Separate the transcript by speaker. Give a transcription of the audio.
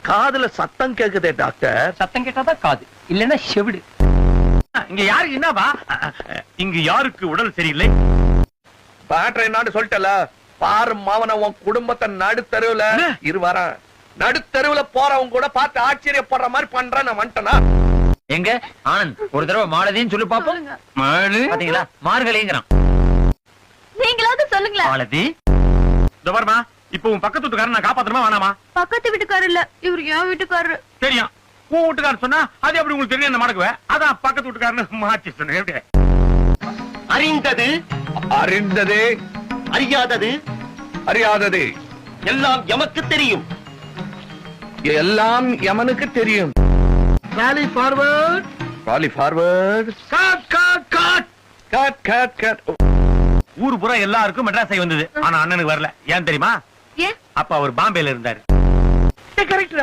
Speaker 1: காதுல சத்தம் கேக்குதே டாக்டர்.
Speaker 2: சத்தம் கேட்டாதான் காது, இல்லன்னா செவிடு.
Speaker 3: இங்க யாருக்கு என்னவா? இங்க யாருக்கு உடல் சரியில்லை?
Speaker 1: பேட்டரை என்னான்னு சொல்லிட்டல. பாரு மாவன உன் குடும்பத்தை நடுத்தருவுல இருவார நடுத்தருவுல போறவங்க கூட பார்த்து ஆச்சரியப்படுற மாதிரி பண்றேன். நான் வந்துட்டேனா?
Speaker 2: எங்க ஆனந்த் ஒரு தடவை மாலதின்னு சொல்லி பாப்போம்.
Speaker 3: மாலு
Speaker 2: பாத்தீங்களா, மார்கழிங்கிறான்.
Speaker 4: நீங்களாவது சொல்லுங்களேன்.
Speaker 2: மாலதி
Speaker 3: தவறுமா. இப்ப உன் பக்கத்து வீட்டுக்காரன் நான் காப்பாத்தணுமா வேணாமா?
Speaker 4: பக்கத்து வீட்டுக்காரர் இல்ல, இவர் என் வீட்டுக்காரரு.
Speaker 3: தெரியும். உன் வீட்டுக்காரர் சொன்னா அது எப்படி உங்களுக்கு தெரியும்? என்ன மடக்குவேன். அதான் பக்கத்து வீட்டுக்காரன்னு மாற்றி சொன்னேன். எப்படி?
Speaker 5: அறிந்தது
Speaker 1: அறிந்தது
Speaker 5: அறியாதது
Speaker 1: அறியாதது
Speaker 5: எல்லாம் எமக்கு தெரியும்.
Speaker 1: எல்லாம் யமனுக்கு தெரியும்.
Speaker 5: காலி ஃபார்வர்ட்.
Speaker 1: காலி ஃபார்வர்ட்.
Speaker 3: காட் காட் காட்.
Speaker 1: Cut cut cut.
Speaker 3: ஊரு பூரா எல்லாருக்கும் மெட்ராஸை வந்தது. ஆனா அண்ணனுக்கு வரல. ஏன் தெரியுமா?
Speaker 4: ஏன்?
Speaker 3: அப்ப அவர் பாம்பேல இருந்தாரு.
Speaker 1: கரெக்ட்.